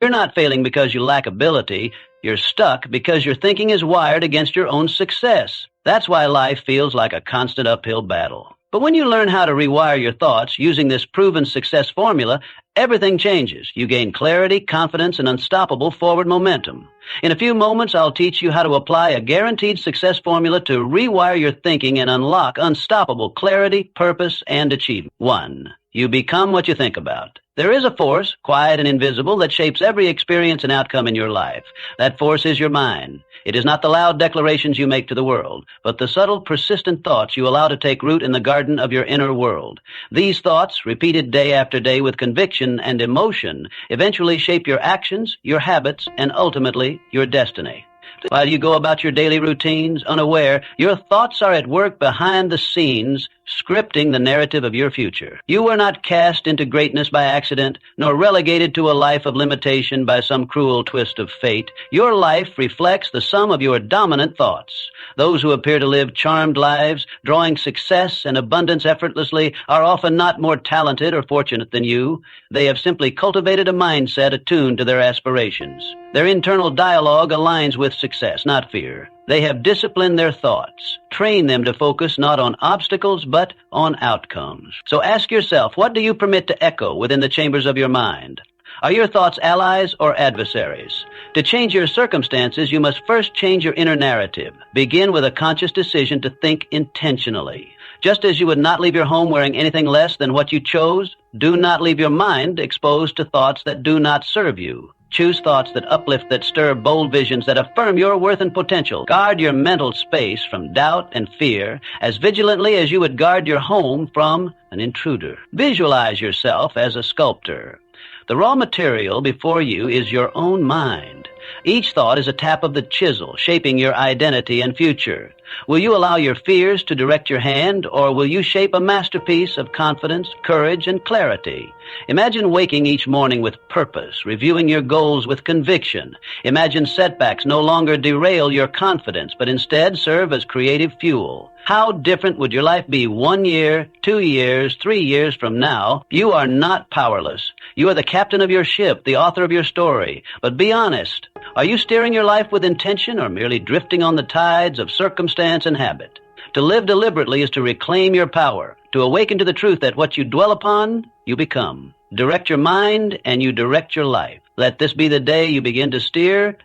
You're not failing because you lack ability. You're stuck because your thinking is wired against your own success. That's why life feels like a constant uphill battle. But when you learn how to rewire your thoughts using this proven success formula, everything changes. You gain clarity, confidence, and unstoppable forward momentum. In a few moments, I'll teach you how to apply a guaranteed success formula to rewire your thinking and unlock unstoppable clarity, purpose, and achievement. 1. You become what you think about. There is a force, quiet and invisible, that shapes every experience and outcome in your life. That force is your mind. It is not the loud declarations you make to the world, but the subtle, persistent thoughts you allow to take root in the garden of your inner world. These thoughts, repeated day after day with conviction and emotion, eventually shape your actions, your habits, and ultimately your destiny. While you go about your daily routines unaware, your thoughts are at work behind the scenes, scripting the narrative of your future. You were not cast into greatness by accident, nor relegated to a life of limitation by some cruel twist of fate. Your life reflects the sum of your dominant thoughts. Those who appear to live charmed lives, drawing success and abundance effortlessly, are often not more talented or fortunate than you. They have simply cultivated a mindset attuned to their aspirations. Their internal dialogue aligns with success, not fear. They have disciplined their thoughts, trained them to focus not on obstacles but on outcomes. So ask yourself, what do you permit to echo within the chambers of your mind? Are your thoughts allies or adversaries? To change your circumstances, you must first change your inner narrative. Begin with a conscious decision to think intentionally. Just as you would not leave your home wearing anything less than what you chose, do not leave your mind exposed to thoughts that do not serve you. Choose thoughts that uplift, that stir bold visions, that affirm your worth and potential. Guard your mental space from doubt and fear as vigilantly as you would guard your home from an intruder. Visualize yourself as a sculptor. The raw material before you is your own mind. Each thought is a tap of the chisel, shaping your identity and future. Will you allow your fears to direct your hand, or will you shape a masterpiece of confidence, courage, and clarity? Imagine waking each morning with purpose, reviewing your goals with conviction. Imagine setbacks no longer derail your confidence, but instead serve as creative fuel. How different would your life be 1 year, 2 years, 3 years from now? You are not powerless. You are the captain of your ship, the author of your story. But be honest. Are you steering your life with intention or merely drifting on the tides of circumstance and habit? To live deliberately is to reclaim your power, to awaken to the truth that what you dwell upon, you become. Direct your mind and you direct your life. Let this be the day you begin to steer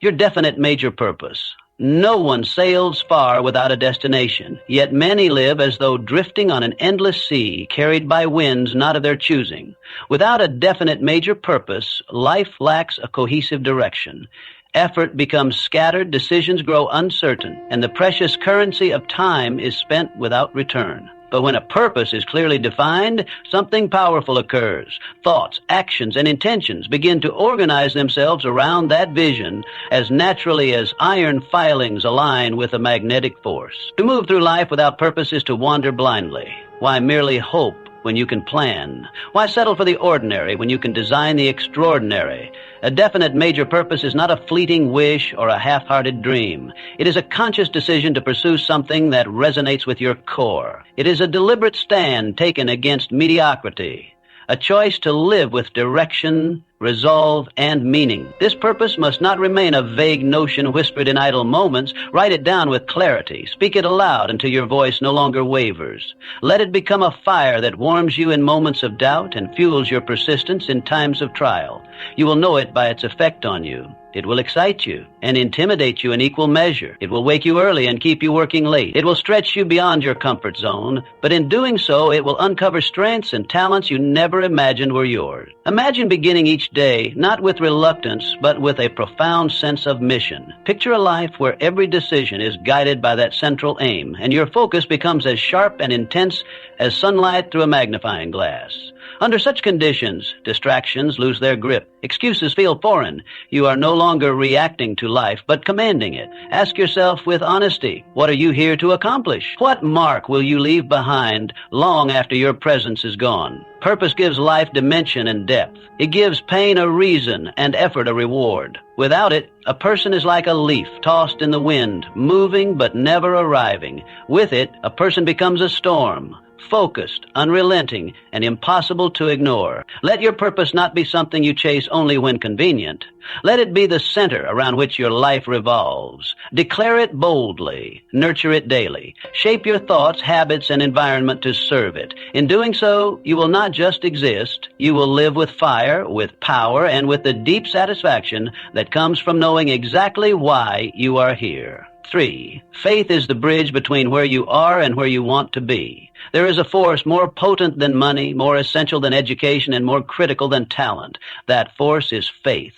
your definite major purpose. No one sails far without a destination, yet many live as though drifting on an endless sea, carried by winds not of their choosing. Without a definite major purpose, life lacks a cohesive direction. Effort becomes scattered, decisions grow uncertain, and the precious currency of time is spent without return. But when a purpose is clearly defined, something powerful occurs. Thoughts, actions, and intentions begin to organize themselves around that vision as naturally as iron filings align with a magnetic force. To move through life without purpose is to wander blindly. Why merely hope when you can plan? Why settle for the ordinary when you can design the extraordinary? A definite major purpose is not a fleeting wish or a half-hearted dream. It is a conscious decision to pursue something that resonates with your core. It is a deliberate stand taken against mediocrity, a choice to live with direction, resolve, and meaning. This purpose must not remain a vague notion whispered in idle moments. Write it down with clarity. Speak it aloud until your voice no longer wavers. Let it become a fire that warms you in moments of doubt and fuels your persistence in times of trial. You will know it by its effect on you. It will excite you and intimidate you in equal measure. It will wake you early and keep you working late. It will stretch you beyond your comfort zone, but in doing so, it will uncover strengths and talents you never imagined were yours. Imagine beginning each day, not with reluctance, but with a profound sense of mission. Picture a life where every decision is guided by that central aim, and your focus becomes as sharp and intense as sunlight through a magnifying glass. Under such conditions, distractions lose their grip. Excuses feel foreign. You are no longer reacting to life, but commanding it. Ask yourself with honesty, what are you here to accomplish? What mark will you leave behind long after your presence is gone? Purpose gives life dimension and depth. It gives pain a reason and effort a reward. Without it, a person is like a leaf tossed in the wind, moving but never arriving. With it, a person becomes a storm, focused, unrelenting, and impossible to ignore. Let your purpose not be something you chase only when convenient. Let it be the center around which your life revolves. Declare it boldly. Nurture it daily. Shape your thoughts, habits, and environment to serve it. In doing so, you will not just exist. You will live with fire, with power, and with the deep satisfaction that comes from knowing exactly why you are here. 3. Faith is the bridge between where you are and where you want to be. There is a force more potent than money, more essential than education, and more critical than talent. That force is faith.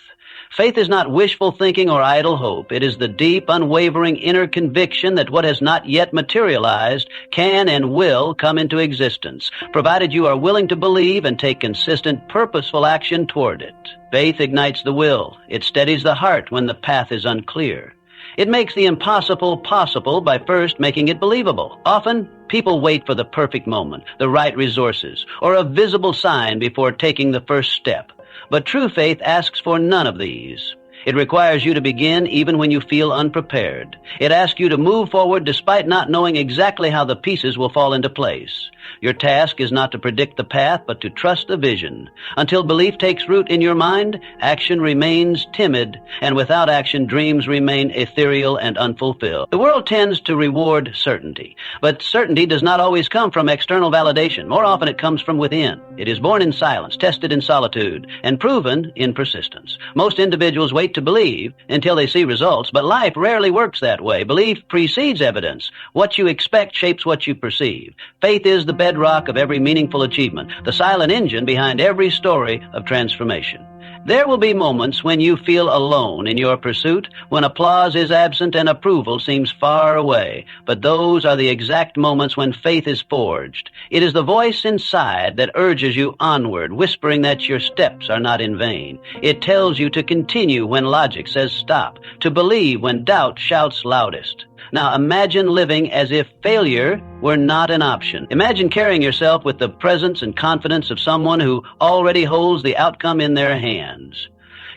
Faith is not wishful thinking or idle hope. It is the deep, unwavering inner conviction that what has not yet materialized can and will come into existence, provided you are willing to believe and take consistent, purposeful action toward it. Faith ignites the will. It steadies the heart when the path is unclear. It makes the impossible possible by first making it believable. Often, people wait for the perfect moment, the right resources, or a visible sign before taking the first step. But true faith asks for none of these. It requires you to begin even when you feel unprepared. It asks you to move forward despite not knowing exactly how the pieces will fall into place. Your task is not to predict the path, but to trust the vision. Until belief takes root in your mind, action remains timid, and without action, dreams remain ethereal and unfulfilled. The world tends to reward certainty, but certainty does not always come from external validation. More often it comes from within. It is born in silence, tested in solitude, and proven in persistence. Most individuals wait to believe until they see results, but life rarely works that way. Belief precedes evidence. What you expect shapes what you perceive. Faith is the bedrock of every meaningful achievement, the silent engine behind every story of transformation. There will be moments when you feel alone in your pursuit, when applause is absent and approval seems far away. But those are the exact moments when faith is forged. It is the voice inside that urges you onward, whispering that your steps are not in vain. It tells you to continue when logic says stop, to believe when doubt shouts loudest. Now imagine living as if failure were not an option. Imagine carrying yourself with the presence and confidence of someone who already holds the outcome in their hands.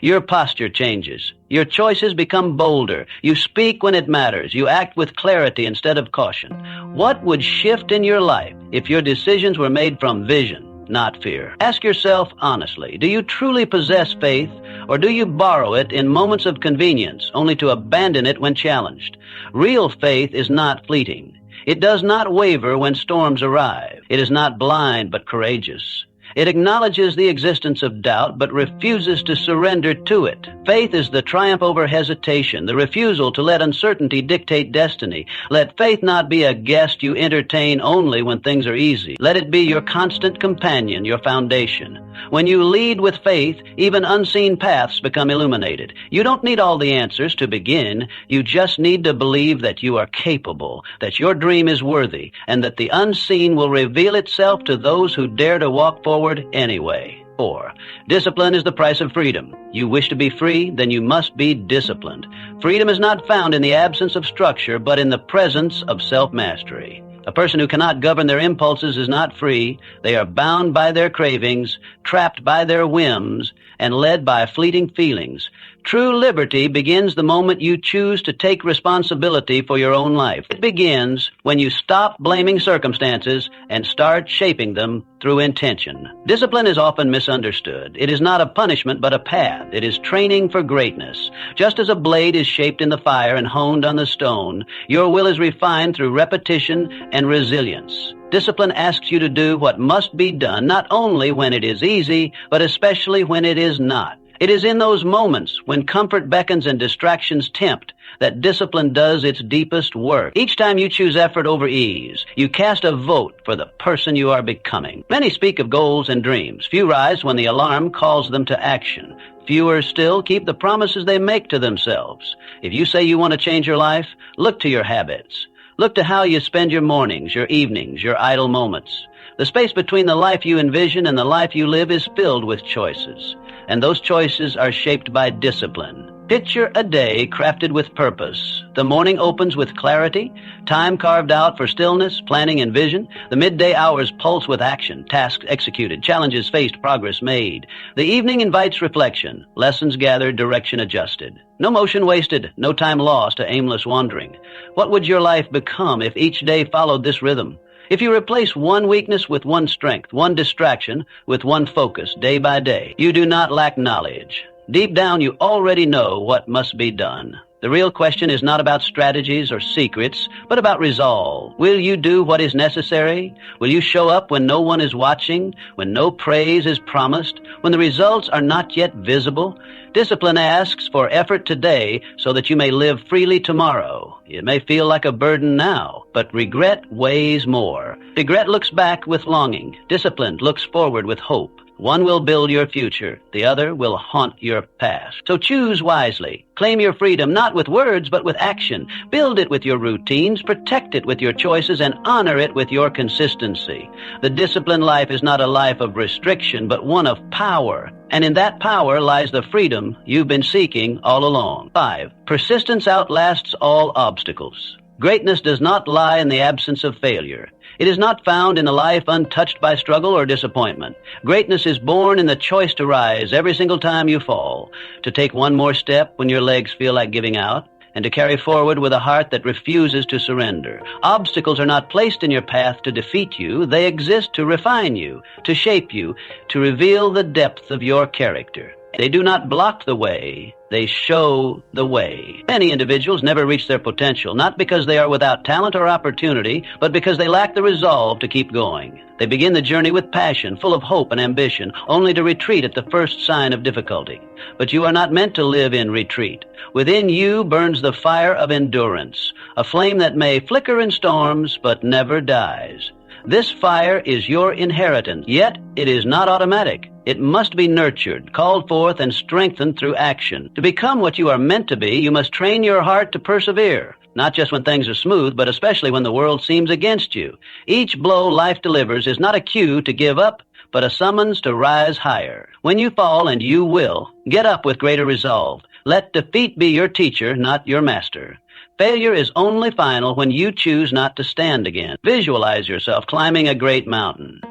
Your posture changes. Your choices become bolder. You speak when it matters. You act with clarity instead of caution. What would shift in your life if your decisions were made from vision, not fear? Ask yourself honestly, do you truly possess faith, or do you borrow it in moments of convenience, only to abandon it when challenged? Real faith is not fleeting. It does not waver when storms arrive. It is not blind but courageous. It acknowledges the existence of doubt, but refuses to surrender to it. Faith is the triumph over hesitation, the refusal to let uncertainty dictate destiny. Let faith not be a guest you entertain only when things are easy. Let it be your constant companion, your foundation. When you lead with faith, even unseen paths become illuminated. You don't need all the answers to begin. You just need to believe that you are capable, that your dream is worthy, and that the unseen will reveal itself to those who dare to walk forward anyway. 4. Discipline is the price of freedom. You wish to be free, then you must be disciplined. Freedom is not found in the absence of structure, but in the presence of self-mastery. A person who cannot govern their impulses is not free. They are bound by their cravings, trapped by their whims, and led by fleeting feelings. True liberty begins the moment you choose to take responsibility for your own life. It begins when you stop blaming circumstances and start shaping them through intention. Discipline is often misunderstood. It is not a punishment but a path. It is training for greatness. Just as a blade is shaped in the fire and honed on the stone, your will is refined through repetition and resilience. Discipline asks you to do what must be done, not only when it is easy, but especially when it is not. It is in those moments when comfort beckons and distractions tempt that discipline does its deepest work. Each time you choose effort over ease, you cast a vote for the person you are becoming. Many speak of goals and dreams. Few rise when the alarm calls them to action. Fewer still keep the promises they make to themselves. If you say you want to change your life, look to your habits. Look to how you spend your mornings, your evenings, your idle moments. The space between the life you envision and the life you live is filled with choices, and those choices are shaped by discipline. Picture a day crafted with purpose. The morning opens with clarity, time carved out for stillness, planning, and vision. The midday hours pulse with action, tasks executed, challenges faced, progress made. The evening invites reflection, lessons gathered, direction adjusted. No motion wasted, no time lost to aimless wandering. What would your life become if each day followed this rhythm? If you replace one weakness with one strength, one distraction with one focus day by day, you do not lack knowledge. Deep down, you already know what must be done. The real question is not about strategies or secrets, but about resolve. Will you do what is necessary? Will you show up when no one is watching, when no praise is promised, when the results are not yet visible? Discipline asks for effort today so that you may live freely tomorrow. It may feel like a burden now, but regret weighs more. Regret looks back with longing. Discipline looks forward with hope. One will build your future. The other will haunt your past. So choose wisely. Claim your freedom not with words but with action. Build it with your routines, protect it with your choices, and honor it with your consistency. The disciplined life is not a life of restriction, but one of power. And in that power lies the freedom you've been seeking all along. 5. Persistence outlasts all obstacles. Greatness does not lie in the absence of failure. It is not found in a life untouched by struggle or disappointment. Greatness is born in the choice to rise every single time you fall, to take one more step when your legs feel like giving out, and to carry forward with a heart that refuses to surrender. Obstacles are not placed in your path to defeat you. They exist to refine you, to shape you, to reveal the depth of your character. They do not block the way. They show the way. Many individuals never reach their potential, not because they are without talent or opportunity, but because they lack the resolve to keep going. They begin the journey with passion, full of hope and ambition, only to retreat at the first sign of difficulty. But you are not meant to live in retreat. Within you burns the fire of endurance, a flame that may flicker in storms, but never dies. This fire is your inheritance, yet it is not automatic. It must be nurtured, called forth, and strengthened through action. To become what you are meant to be, you must train your heart to persevere, not just when things are smooth, but especially when the world seems against you. Each blow life delivers is not a cue to give up, but a summons to rise higher. When you fall, and you will, get up with greater resolve. Let defeat be your teacher, not your master. Failure is only final when you choose not to stand again. Visualize yourself climbing a great mountain.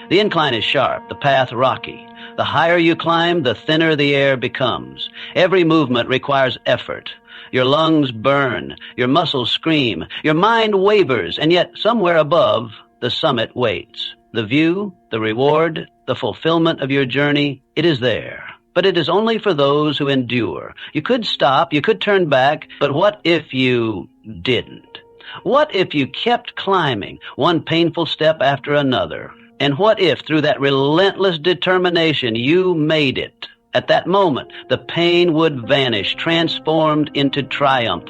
The incline is sharp, the path rocky. The higher you climb, the thinner the air becomes. Every movement requires effort. Your lungs burn, your muscles scream, your mind wavers, and yet somewhere above, the summit waits. The view, the reward, the fulfillment of your journey, it is there. But it is only for those who endure. You could stop, you could turn back, but what if you didn't? What if you kept climbing, one painful step after another? And what if, through that relentless determination, you made it? At that moment, the pain would vanish, transformed into triumph.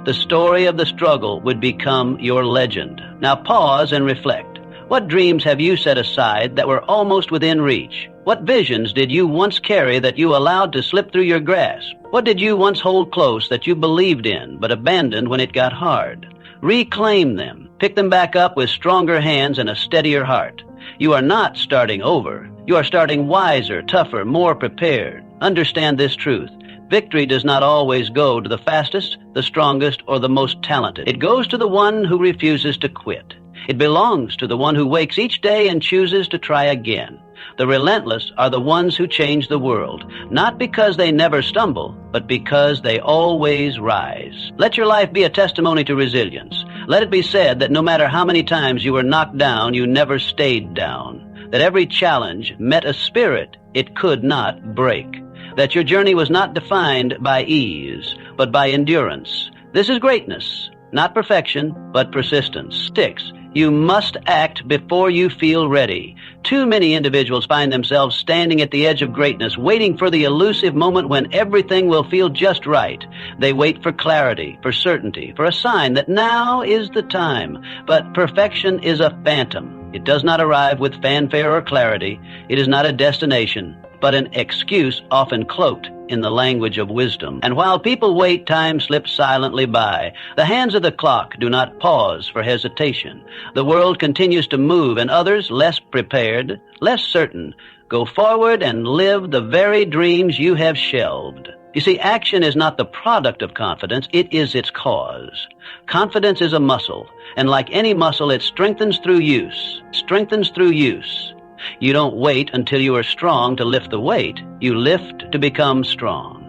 The story of the struggle would become your legend. Now pause and reflect. What dreams have you set aside that were almost within reach? What visions did you once carry that you allowed to slip through your grasp? What did you once hold close that you believed in but abandoned when it got hard? Reclaim them. Pick them back up with stronger hands and a steadier heart. You are not starting over. You are starting wiser, tougher, more prepared. Understand this truth. Victory does not always go to the fastest, the strongest, or the most talented. It goes to the one who refuses to quit. It belongs to the one who wakes each day and chooses to try again. The relentless are the ones who change the world, not because they never stumble, but because they always rise. Let your life be a testimony to resilience. Let it be said that no matter how many times you were knocked down, you never stayed down. That every challenge met a spirit it could not break. That your journey was not defined by ease, but by endurance. This is greatness, not perfection, but persistence. 6. You must act before you feel ready. Too many individuals find themselves standing at the edge of greatness, waiting for the elusive moment when everything will feel just right. They wait for clarity, for certainty, for a sign that now is the time. But perfection is a phantom. It does not arrive with fanfare or clarity. It is not a destination, but an excuse often cloaked in the language of wisdom. And while people wait, time slips silently by. The hands of the clock do not pause for hesitation. The world continues to move, and others, less prepared, less certain, go forward and live the very dreams you have shelved. You see, action is not the product of confidence, it is its cause. Confidence is a muscle, and like any muscle, it strengthens through use. Strengthens through use. You don't wait until you are strong to lift the weight. You lift to become strong.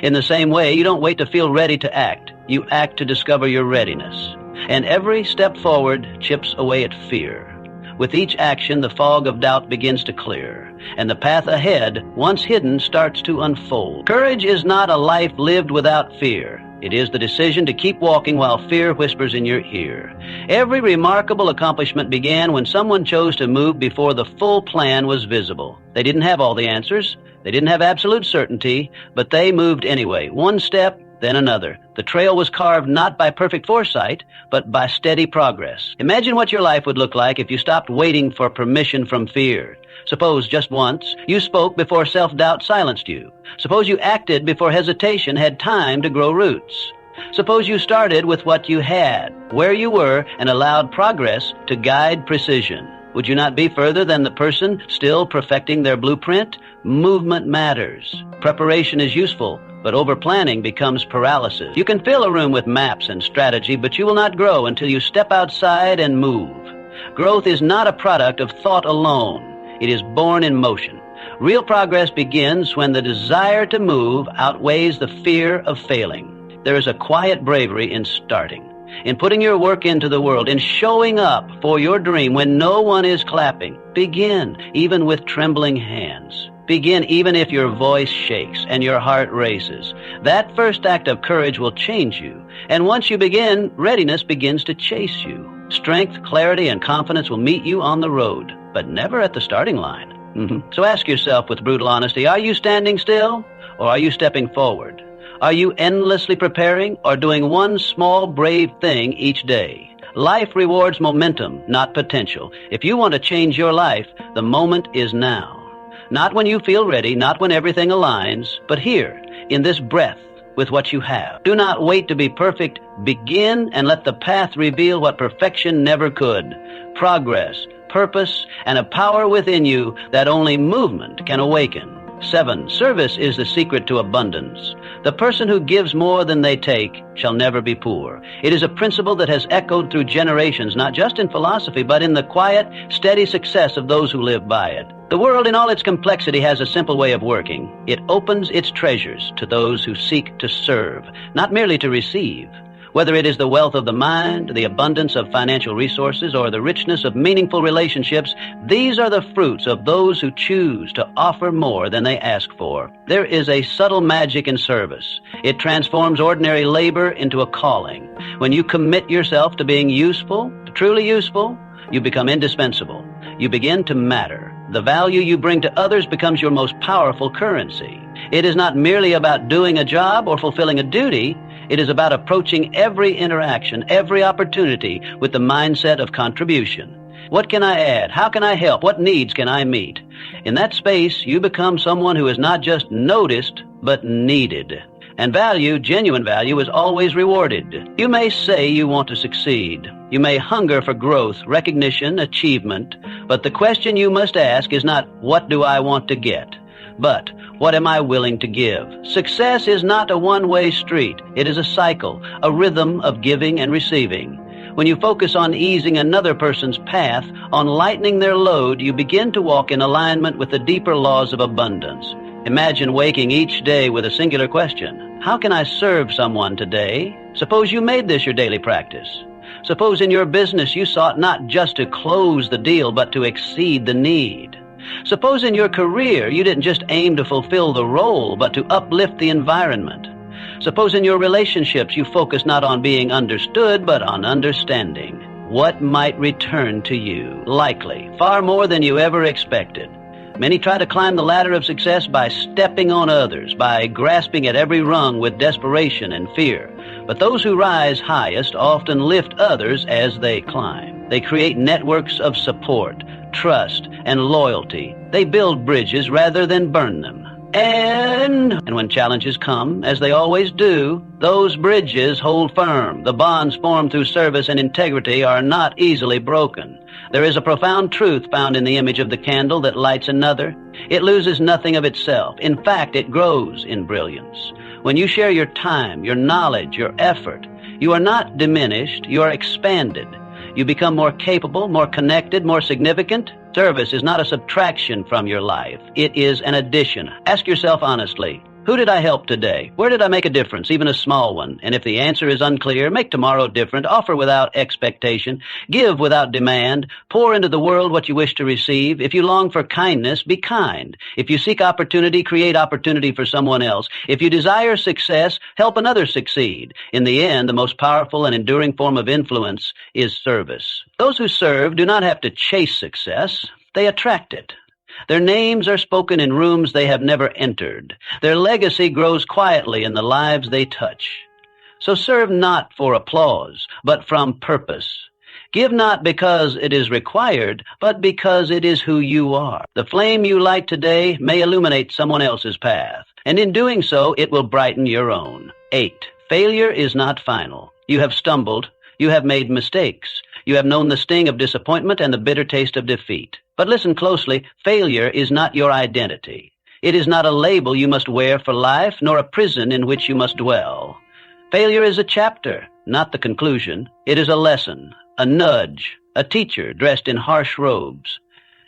In the same way, you don't wait to feel ready to act. you act to discover your readiness. And every step forward chips away at fear. With each action, the fog of doubt begins to clear, and the path ahead, once hidden, starts to unfold. Courage is not a life lived without fear. It is the decision to keep walking while fear whispers in your ear. Every remarkable accomplishment began when someone chose to move before the full plan was visible. They didn't have all the answers. They didn't have absolute certainty, but they moved anyway, one step, then another. The trail was carved not by perfect foresight, but by steady progress. Imagine what your life would look like if you stopped waiting for permission from fear. Suppose just once you spoke before self-doubt silenced you. Suppose you acted before hesitation had time to grow roots. Suppose you started with what you had, where you were, and allowed progress to guide precision. Would you not be further than the person still perfecting their blueprint? Movement matters. Preparation is useful, but over-planning becomes paralysis. You can fill a room with maps and strategy, but you will not grow until you step outside and move. Growth is not a product of thought alone. It is born in motion. Real progress begins when the desire to move outweighs the fear of failing. There is a quiet bravery in starting, in putting your work into the world, in showing up for your dream when no one is clapping. Begin, even with trembling hands. Begin even if your voice shakes and your heart races. That first act of courage will change you. And once you begin, readiness begins to chase you. Strength, clarity, and confidence will meet you on the road, but never at the starting line. So ask yourself with brutal honesty, are you standing still or are you stepping forward? Are you endlessly preparing or doing one small brave thing each day? Life rewards momentum, not potential. If you want to change your life, the moment is now. Not when you feel ready, not when everything aligns, but here, in this breath, with what you have. Do not wait to be perfect. Begin and let the path reveal what perfection never could. Progress, purpose, and a power within you that only movement can awaken. 7. Service is the secret to abundance. The person who gives more than they take shall never be poor. It is a principle that has echoed through generations, not just in philosophy, but in the quiet, steady success of those who live by it. The world in all its complexity has a simple way of working. It opens its treasures to those who seek to serve, not merely to receive. Whether it is the wealth of the mind, the abundance of financial resources, or the richness of meaningful relationships, these are the fruits of those who choose to offer more than they ask for. There is a subtle magic in service. It transforms ordinary labor into a calling. When you commit yourself to being useful, truly useful, you become indispensable. You begin to matter. The value you bring to others becomes your most powerful currency. It is not merely about doing a job or fulfilling a duty. It is about approaching every interaction, every opportunity with the mindset of contribution. What can I add? How can I help? What needs can I meet? In that space, you become someone who is not just noticed, but needed. And value, genuine value, is always rewarded. You may say you want to succeed. You may hunger for growth, recognition, achievement. But the question you must ask is not, what do I want to get? But, what am I willing to give? Success is not a one-way street. It is a cycle, a rhythm of giving and receiving. When you focus on easing another person's path, on lightening their load, you begin to walk in alignment with the deeper laws of abundance. Imagine waking each day with a singular question. How can I serve someone today? Suppose you made this your daily practice. Suppose in your business you sought not just to close the deal, but to exceed the need. Suppose in your career you didn't just aim to fulfill the role, but to uplift the environment. Suppose in your relationships you focus not on being understood, but on understanding. What might return to you? Likely, far more than you ever expected. Many try to climb the ladder of success by stepping on others, by grasping at every rung with desperation and fear. But those who rise highest often lift others as they climb. They create networks of support, trust, and loyalty. They build bridges rather than burn them. And when challenges come, as they always do, those bridges hold firm. The bonds formed through service and integrity are not easily broken. There is a profound truth found in the image of the candle that lights another. It loses nothing of itself. In fact, it grows in brilliance. When you share your time, your knowledge, your effort, you are not diminished, you are expanded. You become more capable, more connected, more significant. Service is not a subtraction from your life. It is an addition. Ask yourself honestly, Who did I help today? Where did I make a difference, even a small one? And if the answer is unclear, make tomorrow different. Offer without expectation. Give without demand. Pour into the world what you wish to receive. If you long for kindness, be kind. If you seek opportunity, create opportunity for someone else. If you desire success, help another succeed. In the end, the most powerful and enduring form of influence is service. Those who serve do not have to chase success. They attract it. Their names are spoken in rooms they have never entered. Their legacy grows quietly in the lives they touch. So serve not for applause, but from purpose. Give not because it is required, but because it is who you are. The flame you light today may illuminate someone else's path, and in doing so, it will brighten your own. 8. Failure is not final. You have stumbled. You have made mistakes. You have known the sting of disappointment and the bitter taste of defeat. But listen closely, failure is not your identity. It is not a label you must wear for life, nor a prison in which you must dwell. Failure is a chapter, not the conclusion. It is a lesson, a nudge, a teacher dressed in harsh robes.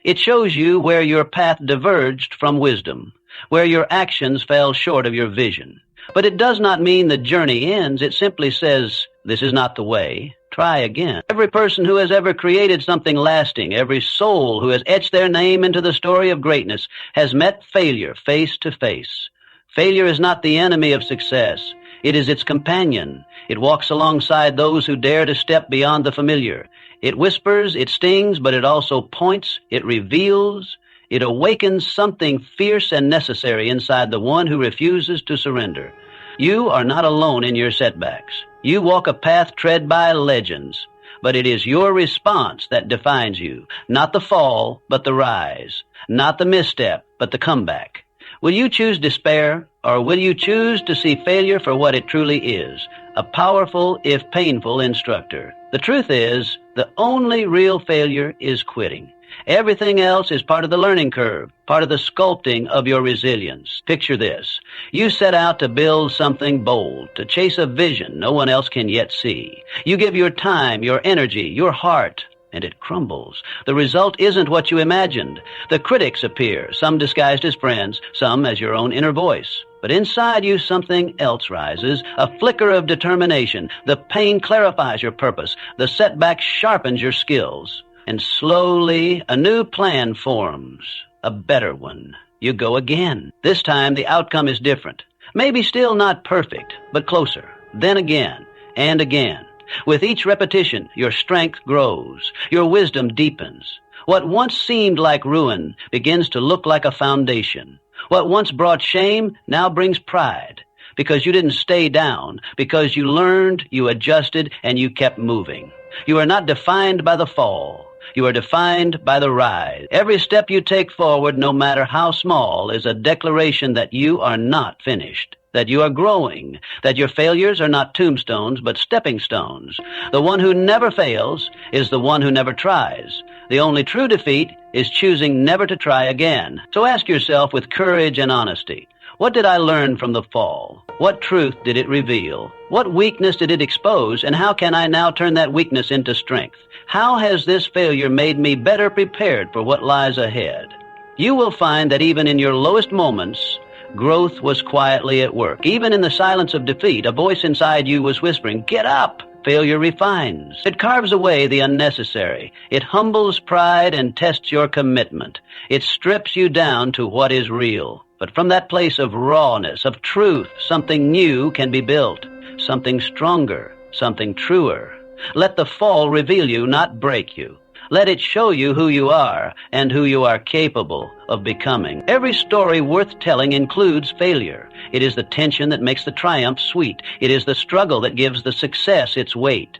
It shows you where your path diverged from wisdom, where your actions fell short of your vision. But it does not mean the journey ends. It simply says, this is not the way. Try again. Every person who has ever created something lasting, every soul who has etched their name into the story of greatness, has met failure face to face. Failure is not the enemy of success. It is its companion. It walks alongside those who dare to step beyond the familiar. It whispers, it stings, but it also points, it reveals, it awakens something fierce and necessary inside the one who refuses to surrender. You are not alone in your setbacks. You walk a path tread by legends, but it is your response that defines you, not the fall, but the rise, not the misstep, but the comeback. Will you choose despair, or will you choose to see failure for what it truly is, a powerful, if painful, instructor? The truth is, the only real failure is quitting. Everything else is part of the learning curve, part of the sculpting of your resilience. Picture this. You set out to build something bold, to chase a vision no one else can yet see. You give your time, your energy, your heart, and it crumbles. The result isn't what you imagined. The critics appear, some disguised as friends, some as your own inner voice. But inside you something else rises, a flicker of determination. The pain clarifies your purpose. The setback sharpens your skills. And slowly, a new plan forms, a better one. You go again. This time, the outcome is different. Maybe still not perfect, but closer. Then again, and again. With each repetition, your strength grows. Your wisdom deepens. What once seemed like ruin begins to look like a foundation. What once brought shame now brings pride. Because you didn't stay down, because you learned, you adjusted, and you kept moving. You are not defined by the fall. You are defined by the rise. Every step you take forward, no matter how small, is a declaration that you are not finished, that you are growing, that your failures are not tombstones, but stepping stones. The one who never fails is the one who never tries. The only true defeat is choosing never to try again. So ask yourself with courage and honesty, what did I learn from the fall? What truth did it reveal? What weakness did it expose? And how can I now turn that weakness into strength? How has this failure made me better prepared for what lies ahead? You will find that even in your lowest moments, growth was quietly at work. Even in the silence of defeat, a voice inside you was whispering, "Get up!" Failure refines. It carves away the unnecessary. It humbles pride and tests your commitment. It strips you down to what is real. But from that place of rawness, of truth, something new can be built. Something stronger, something truer. Let the fall reveal you, not break you. Let it show you who you are and who you are capable of becoming. Every story worth telling includes failure. It is the tension that makes the triumph sweet. It is the struggle that gives the success its weight.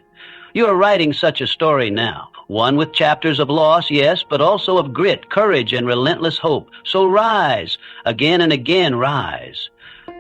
You are writing such a story now. One with chapters of loss, yes, but also of grit, courage, and relentless hope. So rise. Again and again, rise.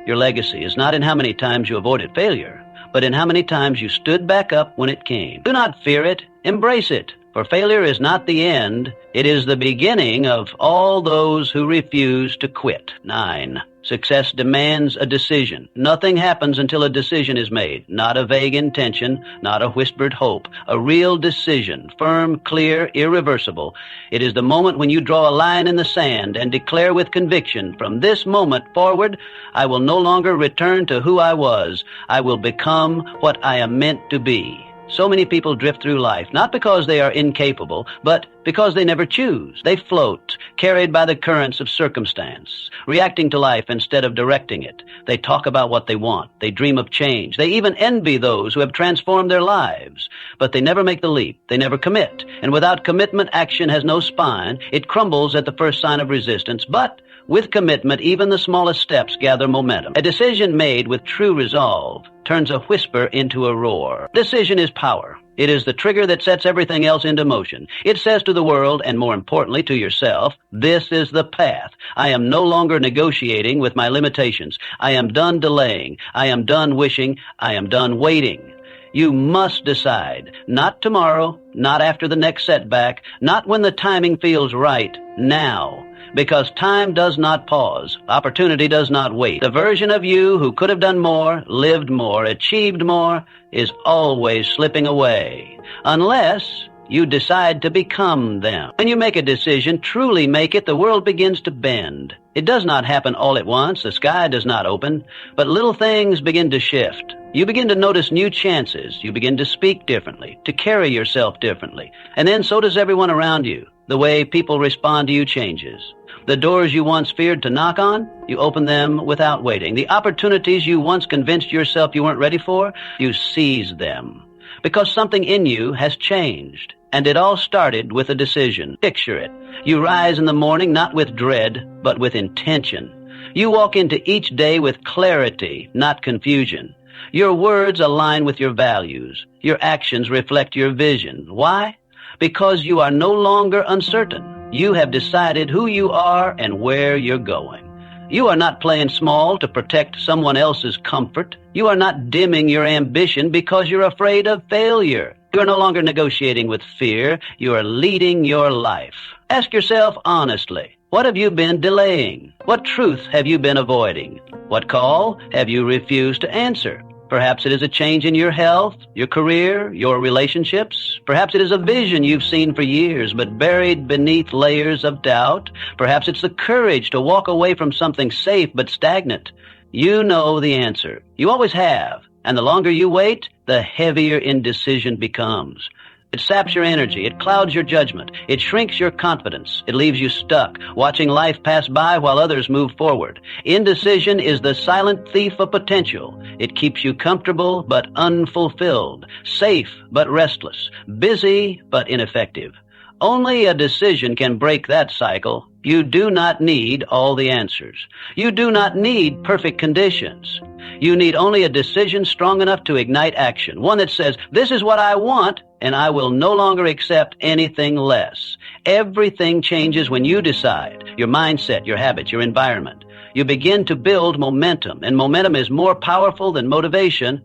Your legacy is not in how many times you avoided failure, but in how many times you stood back up when it came. Do not fear it. Embrace it. For failure is not the end. It is the beginning of all those who refuse to quit. 9. Success demands a decision. Nothing happens until a decision is made. Not a vague intention, not a whispered hope. A real decision, firm, clear, irreversible. It is the moment when you draw a line in the sand and declare with conviction, from this moment forward, I will no longer return to who I was. I will become what I am meant to be. So many people drift through life, not because they are incapable, but because they never choose. They float, carried by the currents of circumstance, reacting to life instead of directing it. They talk about what they want. They dream of change. They even envy those who have transformed their lives. But they never make the leap. They never commit. And without commitment, action has no spine. It crumbles at the first sign of resistance. But with commitment, even the smallest steps gather momentum. A decision made with true resolve turns a whisper into a roar. Decision is power. It is the trigger that sets everything else into motion. It says to the world, and more importantly to yourself, this is the path. I am no longer negotiating with my limitations. I am done delaying. I am done wishing. I am done waiting. You must decide. Not tomorrow, not after the next setback, not when the timing feels right. Now. Because time does not pause. Opportunity does not wait. The version of you who could have done more, lived more, achieved more, is always slipping away. Unless you decide to become them. When you make a decision, truly make it, the world begins to bend. It does not happen all at once. The sky does not open. But little things begin to shift. You begin to notice new chances. You begin to speak differently, to carry yourself differently. And then so does everyone around you. The way people respond to you changes. The doors you once feared to knock on, you open them without waiting. The opportunities you once convinced yourself you weren't ready for, you seize them. Because something in you has changed. And it all started with a decision. Picture it. You rise in the morning not with dread, but with intention. You walk into each day with clarity, not confusion. Your words align with your values. Your actions reflect your vision. Why? Because you are no longer uncertain. You have decided who you are and where you're going. You are not playing small to protect someone else's comfort. You are not dimming your ambition because you're afraid of failure. You are no longer negotiating with fear. You are leading your life. Ask yourself honestly, what have you been delaying? What truth have you been avoiding? What call have you refused to answer? Perhaps it is a change in your health, your career, your relationships. Perhaps it is a vision you've seen for years, but buried beneath layers of doubt. Perhaps it's the courage to walk away from something safe but stagnant. You know the answer. You always have. And the longer you wait, the heavier indecision becomes. It saps your energy. It clouds your judgment. It shrinks your confidence. It leaves you stuck, watching life pass by while others move forward. Indecision is the silent thief of potential. It keeps you comfortable but unfulfilled, safe but restless, busy but ineffective. Only a decision can break that cycle. You do not need all the answers. You do not need perfect conditions. You need only a decision strong enough to ignite action, one that says, this is what I want, and I will no longer accept anything less. Everything changes when you decide. Your mindset, your habits, your environment. You begin to build momentum, and momentum is more powerful than motivation.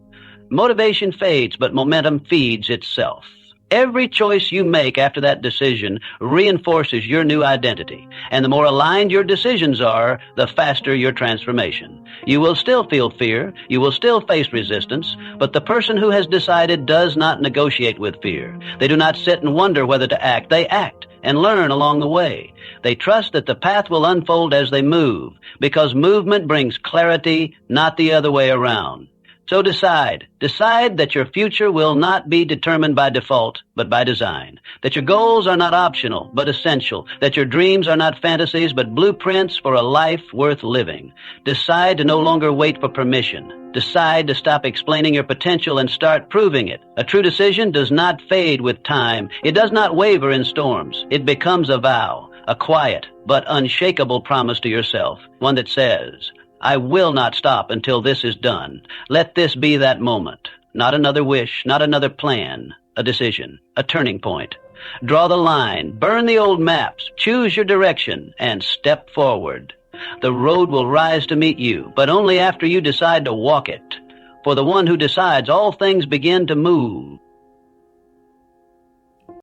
Motivation fades, but momentum feeds itself. Every choice you make after that decision reinforces your new identity. And the more aligned your decisions are, the faster your transformation. You will still feel fear. You will still face resistance. But the person who has decided does not negotiate with fear. They do not sit and wonder whether to act. They act and learn along the way. They trust that the path will unfold as they move, because movement brings clarity, not the other way around. So decide that your future will not be determined by default, but by design. That your goals are not optional, but essential. That your dreams are not fantasies, but blueprints for a life worth living. Decide to no longer wait for permission. Decide to stop explaining your potential and start proving it. A true decision does not fade with time. It does not waver in storms. It becomes a vow, a quiet but unshakable promise to yourself, one that says, I will not stop until this is done. Let this be that moment. Not another wish, not another plan. A decision, a turning point. Draw the line, burn the old maps, choose your direction, and step forward. The road will rise to meet you, but only after you decide to walk it. For the one who decides, all things begin to move.